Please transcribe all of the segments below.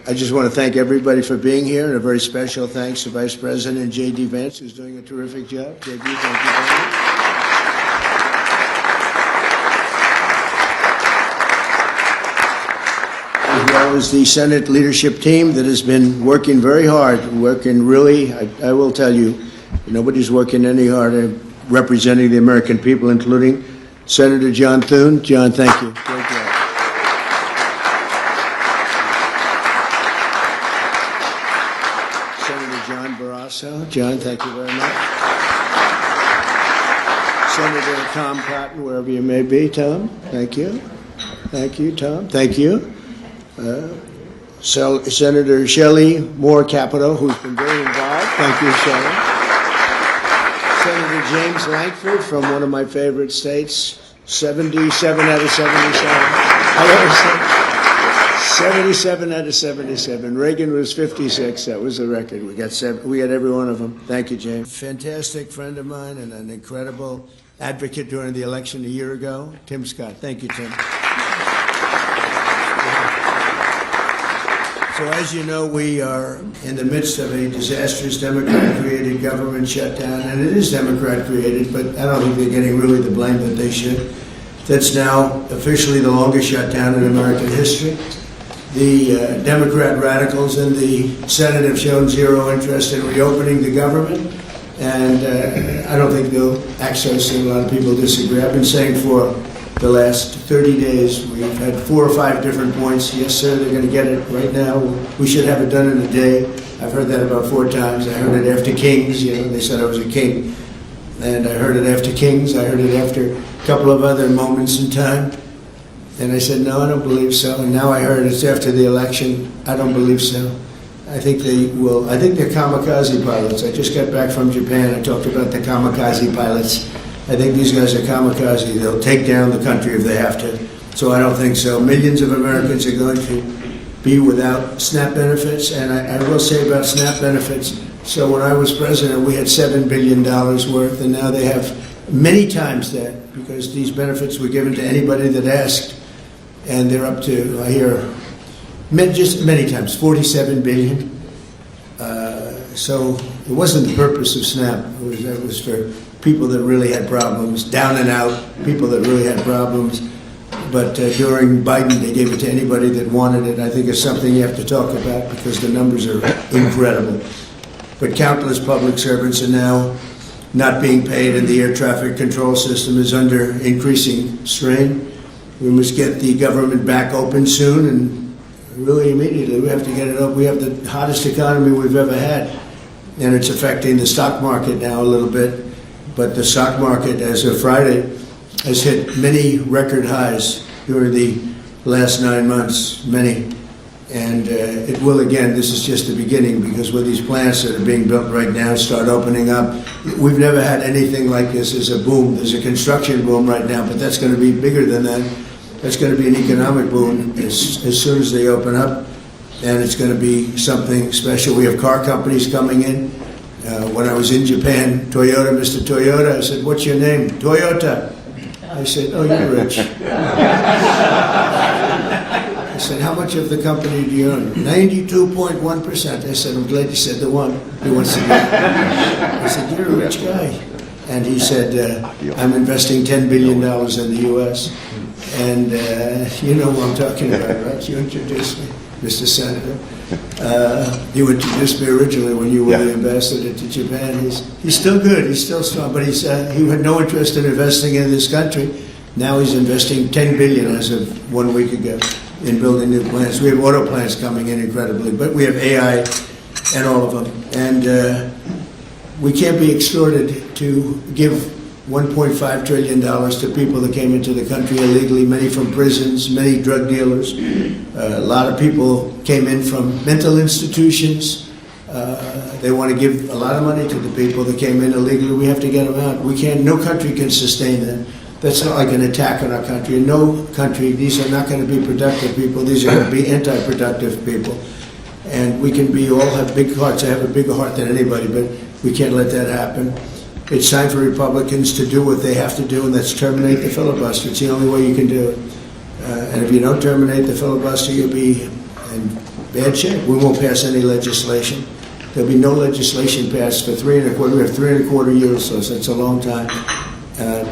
I just want to thank everybody for being here, and a very special thanks to Vice President J.D. Vance, who's doing a terrific job. J.D., thank you very much. As well as the Senate leadership team that has been working very hard, working really, I will tell you, nobody's working any harder representing the American people, including Senator John Thune. John, thank you. Great job. John, thank you very much. Senator Tom Cotton, wherever you may be. Tom, thank you. Thank you, Tom. Thank you. Senator Shelley Moore Capito, who's been very involved. Thank you, Shelley. Senator James Lankford from one of my favorite states, 77 out of 77. 77 out of 77. Reagan was 56. That was the record. We got we had every one of them. Thank you, James. Fantastic friend of mine and an incredible advocate during the election a year ago, Tim Scott. Thank you, Tim. So as you know, we are in the midst of a disastrous Democrat-created government shutdown, and it is Democrat-created, but I don't think they're getting really the blame that they should. That's now officially the longest shutdown in American history. The Democrat radicals in the Senate have shown zero interest in reopening the government, and I don't think they'll access it. A lot of people disagree. I've been saying for the last 30 days, we've had 4 or 5 different points. Yes, sir, they're going to get it right now. We should have it done in a day. I've heard that about 4 times. I heard it after Kings. They said I was a king. And I heard it after Kings. I heard it after a couple of other moments in time. And I said, no, I don't believe so. And now I heard it's after the election. I don't believe so. I think they will. I think they're kamikaze pilots. I just got back from Japan. I talked about the kamikaze pilots. I think these guys are kamikaze. They'll take down the country if they have to. So I don't think so. Millions of Americans are going to be without SNAP benefits. And I will say about SNAP benefits, so when I was president, we had $7 billion worth, and now they have many times that, because these benefits were given to anybody that asked. And they're up to, I hear, just many times, $47 billion. So it wasn't the purpose of SNAP. It was for people that really had problems, down and out, people that really had problems. But during Biden, they gave it to anybody that wanted it. I think it's something you have to talk about because the numbers are incredible. But countless public servants are now not being paid, and the air traffic control system is under increasing strain. We must get the government back open soon, and really immediately. We have to get it up. We have the hottest economy we've ever had, and it's affecting the stock market now a little bit. But the stock market, as of Friday, has hit many record highs during the last 9 months, many. And it will again. This is just the beginning, because with these plants that are being built right now start opening up, we've never had anything like this as a boom. There's a construction boom right now, but that's going to be bigger than that. That's going to be an economic boom as soon as they open up, and it's going to be something special. We have car companies coming in. When I was in Japan, Toyota, Mr. Toyota, I said, "What's your name?" "Toyota." I said, "Oh, you're rich." I said, "How much of the company do you own?" 92.1%. I said, "I'm glad you said the one. He wants to be." I said, "You're a rich guy." And he said, "I'm investing $10 billion in the U.S. And you know what I'm talking about, right? You introduced me, Mr. Senator. You introduced me originally when you were the ambassador to Japan. He's still good. He's still strong. But he had no interest in investing in this country. Now he's investing $10 billion as of 1 week ago in building new plants. We have auto plants coming in incredibly, but we have AI and all of them. And we can't be extorted to give $1.5 trillion to people that came into the country illegally, many from prisons, many drug dealers. A lot of people came in from mental institutions. They want to give a lot of money to the people that came in illegally. We have to get them out. We can't. No country can sustain that. That's not like an attack on our country. In no country, these are not going to be productive people. These are going to be anti-productive people. And we can all have big hearts. I have a bigger heart than anybody, but we can't let that happen. It's time for Republicans to do what they have to do, and that's terminate the filibuster. It's the only way you can do it. And if you don't terminate the filibuster, you'll be, and bad shape. We won't pass any legislation. There'll be no legislation passed for 3 1/4. We have 3 1/4 years, so that's a long time.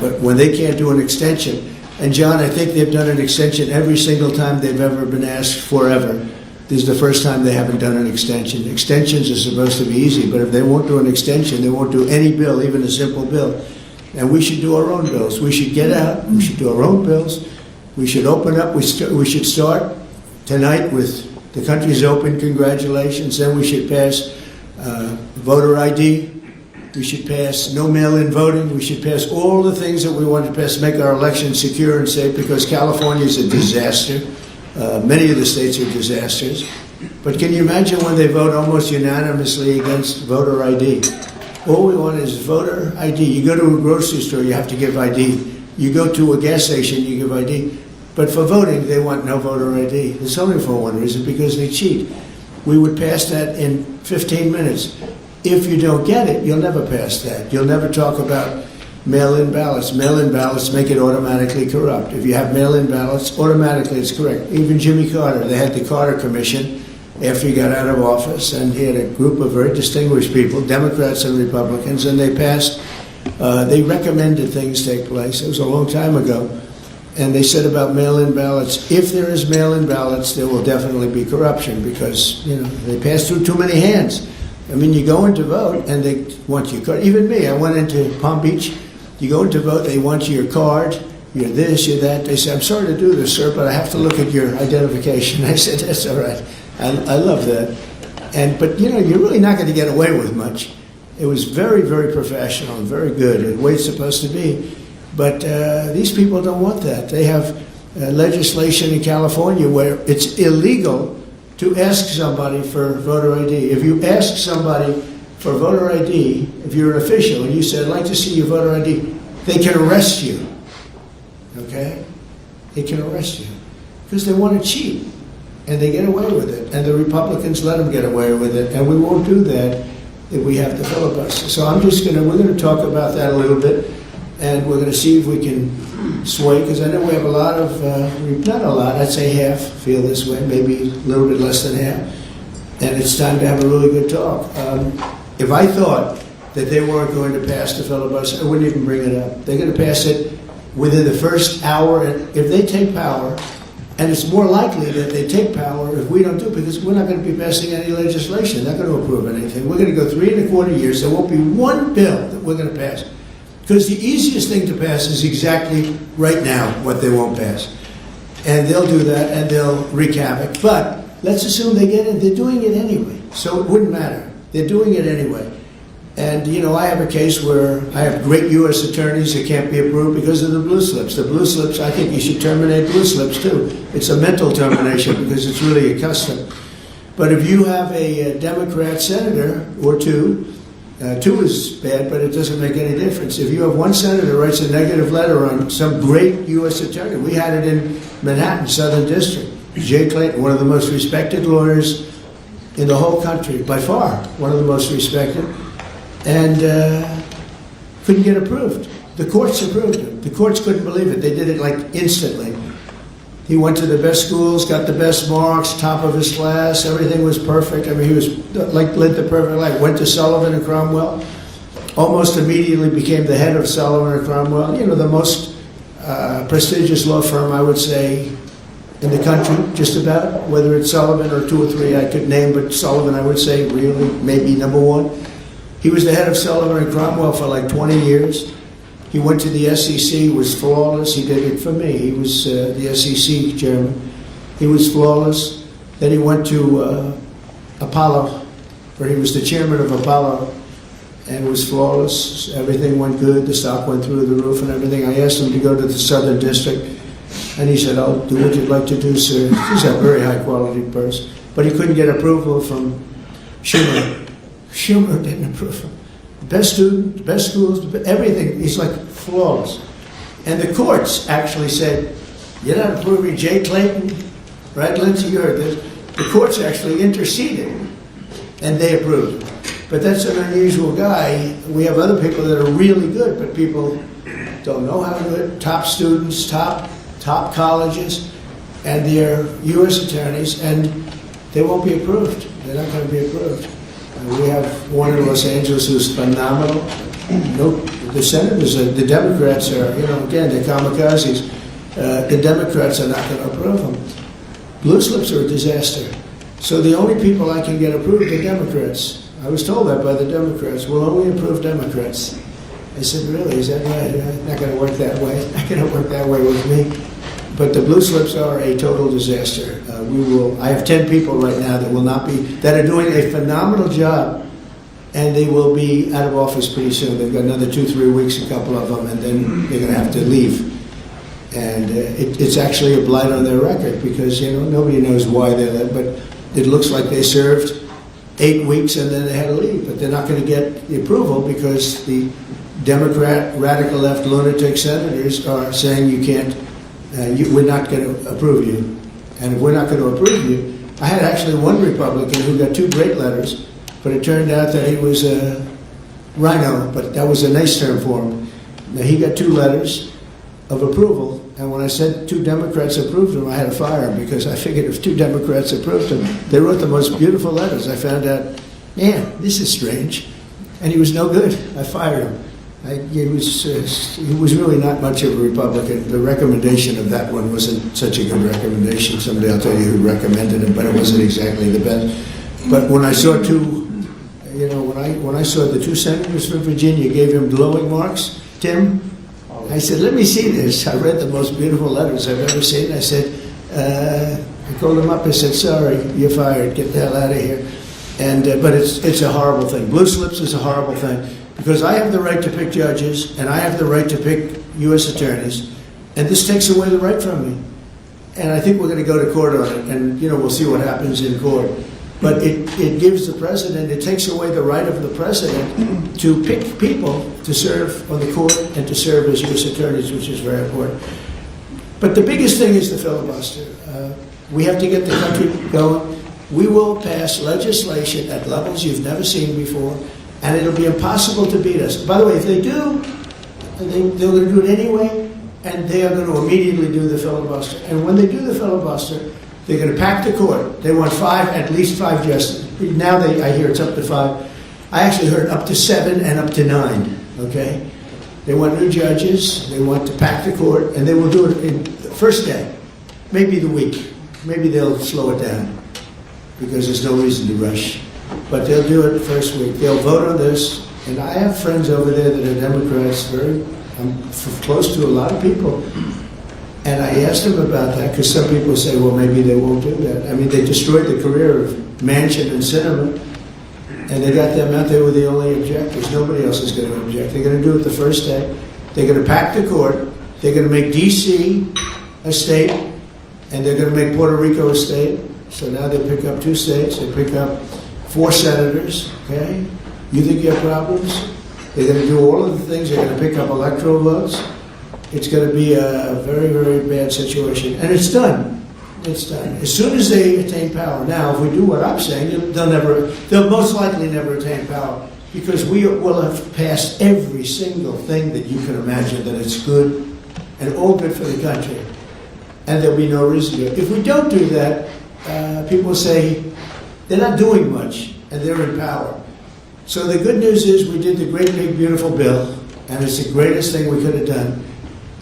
But when they can't do an extension, and John, I think they've done an extension every single time they've ever been asked forever. This is the first time they haven't done an extension. Extensions are supposed to be easy, but if they won't do an extension, they won't do any bill, even a simple bill. And we should do our own bills. We should get out. We should do our own bills. We should open up. We should start tonight with the country's open. Congratulations. Then we should pass voter ID. We should pass no mail-in voting. We should pass all the things that we want to pass, make our elections secure and safe, because California is a disaster. Many of the states are disasters. But can you imagine when they vote almost unanimously against voter ID? All we want is voter ID. You go to a grocery store, you have to give ID. You go to a gas station, you give ID. But for voting, they want no voter ID. It's only for one reason, because they cheat. We would pass that in 15 minutes. If you don't get it, you'll never pass that. You'll never talk about mail-in ballots. Mail-in ballots make it automatically corrupt. If you have mail-in ballots, automatically it's correct. Even Jimmy Carter, they had the Carter Commission after he got out of office, and he had a group of very distinguished people, Democrats and Republicans, and they passed, they recommended things take place. It was a long time ago. And they said about mail-in ballots, if there is mail-in ballots, there will definitely be corruption, because, they pass through too many hands. I mean, you go in to vote, and they want your card. Even me, I went into Palm Beach. You go in to vote, they want your card, you're this, you're that. They say, I'm sorry to do this, sir, but I have to look at your identification. I said, that's all right. I love that. But, you're really not going to get away with much. It was very, very professional and very good, the way it's supposed to be. But these people don't want that. They have legislation in California where it's illegal to ask somebody for voter ID. If you ask somebody for voter ID, if you're an official and you say, I'd like to see your voter ID, they can arrest you. Okay? They can arrest you because they want to cheat, and they get away with it. And the Republicans let them get away with it, and we won't do that if we have to filibuster. So we're going to talk about that a little bit, and we're going to see if we can sway, because I know we have a lot of, not a lot, I'd say half feel this way, maybe a little bit less than half, and it's time to have a really good talk. If I thought that they weren't going to pass the filibuster, I wouldn't even bring it up. They're going to pass it within the first hour, and if they take power, and it's more likely that they take power if we don't do it, because we're not going to be passing any legislation. They're not going to approve anything. We're going to go 3 1/4 years. There won't be one bill that we're going to pass. Because the easiest thing to pass is exactly right now what they won't pass. And they'll do that, and they'll wreak havoc. But let's assume they get it. They're doing it anyway, so it wouldn't matter. They're doing it anyway. And, I have a case where I have great U.S. attorneys that can't be approved because of the blue slips. The blue slips, I think you should terminate blue slips, too. It's a mental termination because it's really a custom. But if you have a Democrat senator or two is bad, but it doesn't make any difference. If you have one senator writes a negative letter on some great U.S. attorney, we had it in Manhattan, Southern District. Jay Clayton, one of the most respected lawyers in the whole country, by far, one of the most respected, and couldn't get approved. The courts approved it. The courts couldn't believe it. They did it like instantly. He went to the best schools, got the best marks, top of his class, everything was perfect. I mean, he was lived the perfect life. Went to Sullivan and Cromwell, almost immediately became the head of Sullivan and Cromwell, the most prestigious law firm, I would say, in the country, just about. Whether it's Sullivan or 2 or 3 I could name, but Sullivan, I would say, really, maybe number 1. He was the head of Sullivan and Cromwell for like 20 years. He went to the SEC, was flawless. He did it for me. He was the SEC chairman. He was flawless. Then he went to Apollo, where he was the chairman of Apollo, and was flawless. Everything went good. The stock went through the roof and everything. I asked him to go to the Southern District, and he said, I'll do what you'd like to do, sir. He's a very high-quality person. But he couldn't get approval from Schumer. Schumer didn't approve him. Best student, best schools, everything. He's like flawless. And the courts actually said, you're not approving Jay Clayton, right, Lindsay? You heard this. The courts actually interceded, and they approved him. But that's an unusual guy. We have other people that are really good, but people don't know how to do it. Top students, top colleges, and they're U.S. attorneys. And they won't be approved. They're not going to be approved. We have one in Los Angeles who's phenomenal. No, the senators, the Democrats are, again, they're kamikazes. The Democrats are not going to approve them. Blue slips are a disaster. So the only people I can get approved are Democrats. I was told that by the Democrats. We'll only approve Democrats. I said, really? Is that right? Not going to work that way. Not going to work that way with me. But the blue slips are a total disaster. I have 10 people right now that are doing a phenomenal job, and they will be out of office pretty soon. They've got another 2-3 weeks, a couple of them, and then they're going to have to leave. And it's actually a blight on their record because, nobody knows why they're there, but it looks like they served 8 weeks and then they had to leave. But they're not going to get the approval because the Democrat, radical left, lunatic senators are saying you can't, we're not going to approve you. And if we're not going to approve you, I had actually one Republican who got 2 great letters, but it turned out that he was a rhino, but that was a nice term for him. Now, he got 2 letters of approval, and when I said 2 Democrats approved him, I had to fire him because I figured if 2 Democrats approved him, they wrote the most beautiful letters. I found out, man, this is strange, and he was no good. I fired him. He was really not much of a Republican. The recommendation of that one wasn't such a good recommendation. Someday I'll tell you who recommended it, but it wasn't exactly the best. But when I saw when I saw the 2 senators from Virginia gave him glowing marks, Tim, I said, let me see this. I read the most beautiful letters I've ever seen. I said, I called him up. I said, sorry, you're fired. Get the hell out of here. And but it's a horrible thing. Blue slips is a horrible thing. Because I have the right to pick judges, and I have the right to pick U.S. attorneys, and this takes away the right from me. And I think we're going to go to court on it, and we'll see what happens in court. But it gives the president, it takes away the right of the president to pick people to serve on the court and to serve as U.S. attorneys, which is very important. But the biggest thing is the filibuster. We have to get the country going. We will pass legislation at levels you've never seen before. And it'll be impossible to beat us. By the way, if they do, they're going to do it anyway, and they are going to immediately do the filibuster. And when they do the filibuster, they're going to pack the court. They want at least 5 justices. Now I hear it's up to 5. I actually heard up to 7 and up to 9, okay? They want new judges. They want to pack the court, and they will do it in the first day, maybe the week. Maybe they'll slow it down because there's no reason to rush. But they'll do it the first week. They'll vote on this. And I have friends over there that are Democrats, I'm close to a lot of people. And I asked them about that because some people say, well, maybe they won't do that. I mean, they destroyed the career of Manchin and Sinema, and they got them out there with the only objectors. Nobody else is going to object. They're going to do it the first day. They're going to pack the court. They're going to make D.C. a state, and they're going to make Puerto Rico a state. So now they pick up 2 states. They pick up 4 senators, okay? You think you have problems? They're going to do all of the things. They're going to pick up electoral votes. It's going to be a very, very bad situation. And it's done. It's done. As soon as they attain power. Now, if we do what I'm saying, they'll most likely never attain power because we will have passed every single thing that you can imagine that it's good and all good for the country. And there'll be no reason to. If we don't do that, people say, they're not doing much, and they're in power. So the good news is we did the great, big, beautiful bill, and it's the greatest thing we could have done.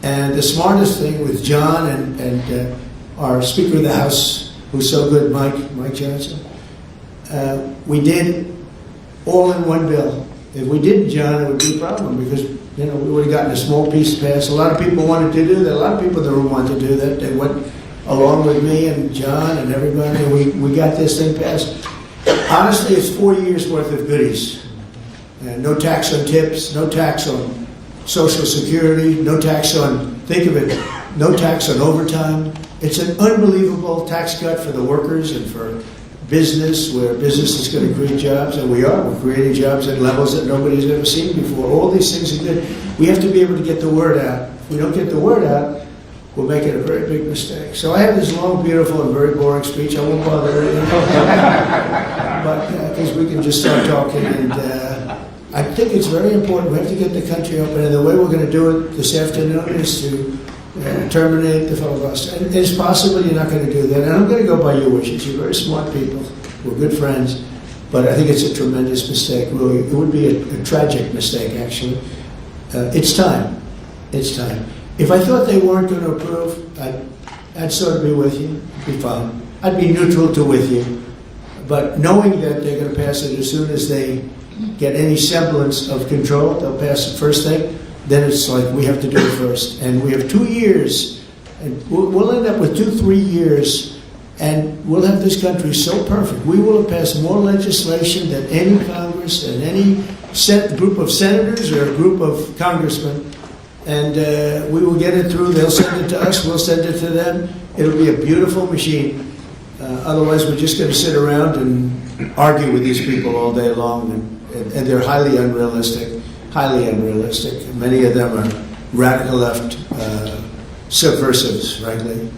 And the smartest thing with John and our Speaker of the House, who's so good, Mike Johnson, we did all in one bill. If we didn't, John, it would be a problem because we would have gotten a small piece passed. A lot of people wanted to do that. A lot of people in the room wanted to do that. They went along with me and John and everybody, and we got this thing passed. Honestly, it's 4 years worth of goodies. No tax on tips, no tax on Social Security, no tax on, think of it, no tax on overtime. It's an unbelievable tax cut for the workers and for business, where business is going to create jobs, and we're creating jobs at levels that nobody's ever seen before. All these things are good. We have to be able to get the word out. If we don't get the word out, we'll make it a very big mistake. So I have this long, beautiful, and very boring speech. I won't bother you. But because we can just start talking. And I think it's very important. We have to get the country open. And the way we're going to do it this afternoon is to terminate the filibuster. And it's possible you're not going to do that. And I'm going to go by your wishes. You're very smart people. We're good friends. But I think it's a tremendous mistake, really. It would be a tragic mistake, actually. It's time. It's time. If I thought they weren't going to approve, I'd sort of be with you. It'd be fine. I'd be neutral to with you. But knowing that they're going to pass it as soon as they get any semblance of control, they'll pass it first thing, then it's like we have to do it first. And we have 2 years, and we'll end up with 2-3 years, and we'll have this country so perfect. We will have passed more legislation than any Congress and any group of senators or a group of congressmen. And we will get it through. They'll send it to us. We'll send it to them. It'll be a beautiful machine. Otherwise, we're just going to sit around and argue with these people all day long. And they're highly unrealistic. Highly unrealistic. Many of them are radical left subversives, frankly.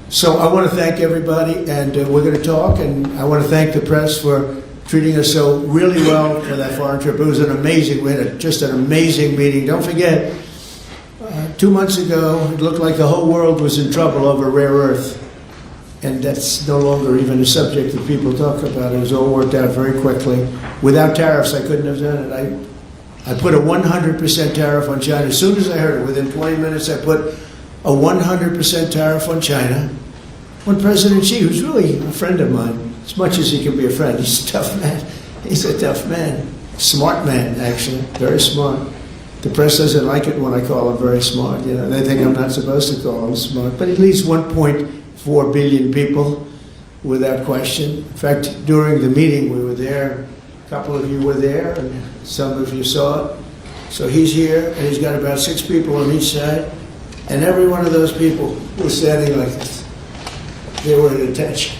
So I want to thank everybody, and we're going to talk. And I want to thank the press for treating us so really well for that foreign trip. It was an amazing, we had just an amazing meeting. Don't forget, 2 months ago, it looked like the whole world was in trouble over rare earth. And that's no longer even a subject that people talk about. It was all worked out very quickly. Without tariffs, I couldn't have done it. I put a 100% tariff on China. As soon as I heard it, within 20 minutes, I put a 100% tariff on China. When President Xi, who's really a friend of mine, as much as he can be a friend, he's a tough man. He's a tough man. Smart man, actually. Very smart. The press doesn't like it when I call him very smart. You know, they think I'm not supposed to call him smart. But he leads 1.4 billion people, without question. In fact, during the meeting, we were there. A couple of you were there, and some of you saw it. So he's here, and he's got about 6 people on each side. And every one of those people was standing like this. They were at attention.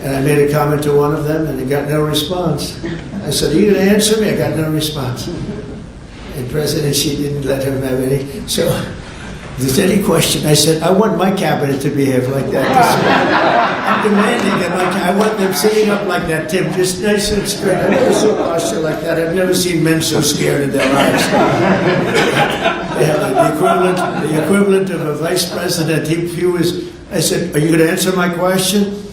And I made a comment to one of them, and I got no response. I said, "Are you going to answer me?" I got no response. And President Xi didn't let him have any. So if there's any question, I said, I want my cabinet to behave like that. I'm demanding that I want them sitting up like that, Tim, just nice and straight. I've never seen posture like that. I've never seen men so scared in their lives. Yeah, the equivalent of a vice president. He was. I said, "Are you going to answer my question?"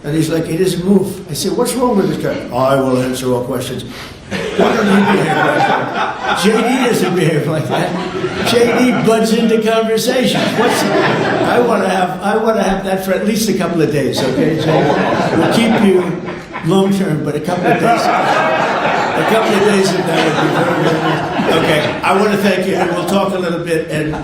And he's like, he doesn't move. I said, "What's wrong with this guy?" "I will answer all questions." Why don't you behave like that? JD doesn't behave like that. JD butts into conversations. I want to have that for at least a couple of days, okay, JD? We'll keep you long term, but a couple of days of that would be very, very nice. Okay, I want to thank you, and we'll talk a little bit. And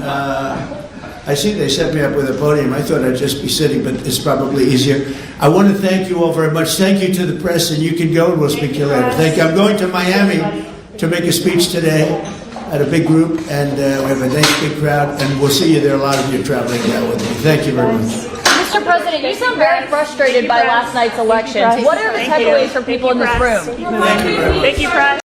I see they set me up with a podium. I thought I'd just be sitting, but it's probably easier. I want to thank you all very much. Thank you to the press, and you can go, and we'll speak to you later. Thank you. I'm going to Miami to make a speech today at a big group, and we have a nice big crowd, and we'll see you there. A lot of you traveling down with me. Thank you very much. Mr. President, you sound very frustrated by last night's elections. What are the takeaways for people in this room? Thank you very much. Thank you, Press.